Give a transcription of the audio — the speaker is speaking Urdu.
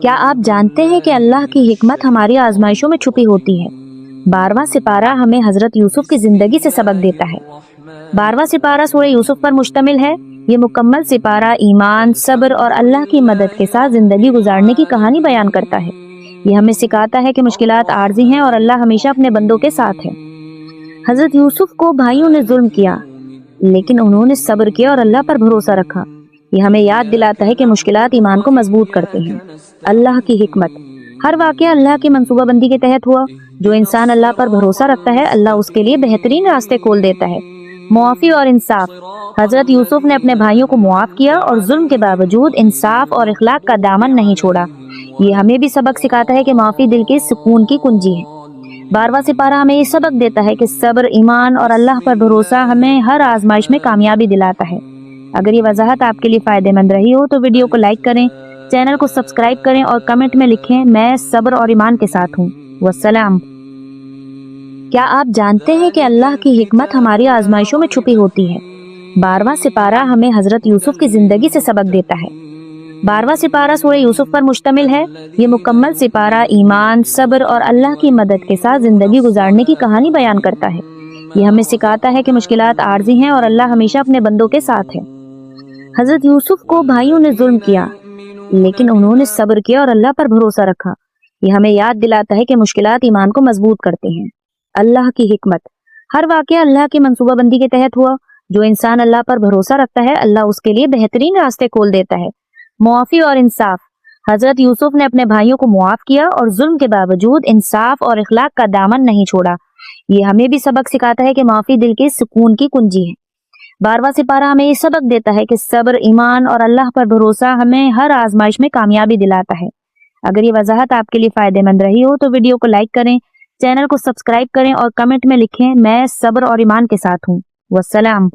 کیا آپ جانتے ہیں کہ اللہ کی حکمت ہماری آزمائشوں میں چھپی ہوتی ہے؟ 12واں سپارہ ہمیں حضرت یوسف کی زندگی سے سبق دیتا ہے۔ 12واں سپارہ سورہ یوسف پر مشتمل ہے۔ یہ مکمل سپارہ ایمان، صبر اور اللہ کی مدد کے ساتھ زندگی گزارنے کی کہانی بیان کرتا ہے۔ یہ ہمیں سکھاتا ہے کہ مشکلات عارضی ہیں اور اللہ ہمیشہ اپنے بندوں کے ساتھ ہے۔ حضرت یوسف کو بھائیوں نے ظلم کیا، لیکن انہوں نے صبر کیا اور اللہ پر بھروسہ رکھا۔ یہ ہمیں یاد دلاتا ہے کہ مشکلات ایمان کو مضبوط کرتے ہیں۔ اللہ کی حکمت، ہر واقعہ اللہ کی منصوبہ بندی کے تحت ہوا۔ جو انسان اللہ پر بھروسہ رکھتا ہے، اللہ اس کے لیے بہترین راستے کھول دیتا ہے۔ معافی اور انصاف، حضرت یوسف نے اپنے بھائیوں کو معاف کیا اور ظلم کے باوجود انصاف اور اخلاق کا دامن نہیں چھوڑا۔ یہ ہمیں بھی سبق سکھاتا ہے کہ معافی دل کے سکون کی کنجی ہے۔ 12واں سپارہ ہمیں یہ سبق دیتا ہے کہ صبر، ایمان اور اللہ پر بھروسہ ہمیں ہر آزمائش میں کامیابی دلاتا ہے۔ اگر یہ وضاحت آپ کے لیے فائدہ مند رہی ہو تو ویڈیو کو لائک کریں، چینل کو سبسکرائب کریں اور کمنٹ میں لکھیں میں صبر اور ایمان کے ساتھ ہوں۔ والسلام۔ کیا آپ جانتے ہیں کہ اللہ کی حکمت ہماری آزمائشوں میں چھپی ہوتی ہے؟ 12واں سپارہ ہمیں حضرت یوسف کی زندگی سے سبق دیتا ہے۔ 12واں سپارہ سورہ یوسف پر مشتمل ہے۔ یہ مکمل سپارہ ایمان، صبر اور اللہ کی مدد کے ساتھ زندگی گزارنے کی کہانی بیان کرتا ہے۔ یہ ہمیں سکھاتا ہے کہ مشکلات عارضی ہیں اور اللہ ہمیشہ اپنے بندوں کے ساتھ ہے۔ حضرت یوسف کو بھائیوں نے ظلم کیا، لیکن انہوں نے صبر کیا اور اللہ پر بھروسہ رکھا۔ یہ ہمیں یاد دلاتا ہے کہ مشکلات ایمان کو مضبوط کرتے ہیں۔ اللہ کی حکمت، ہر واقعہ اللہ کی منصوبہ بندی کے تحت ہوا۔ جو انسان اللہ پر بھروسہ رکھتا ہے، اللہ اس کے لیے بہترین راستے کھول دیتا ہے۔ معافی اور انصاف، حضرت یوسف نے اپنے بھائیوں کو معاف کیا اور ظلم کے باوجود انصاف اور اخلاق کا دامن نہیں چھوڑا۔ یہ ہمیں بھی سبق سکھاتا ہے کہ معافی دل کے سکون کی کنجی ہے۔ 12واں سپارہ ہمیں یہ سبق دیتا ہے کہ صبر، ایمان اور اللہ پر بھروسہ ہمیں ہر آزمائش میں کامیابی دلاتا ہے۔ اگر یہ وضاحت آپ کے لیے فائدہ مند رہی ہو تو ویڈیو کو لائک کریں، چینل کو سبسکرائب کریں اور کمنٹ میں لکھیں میں صبر اور ایمان کے ساتھ ہوں۔ والسلام۔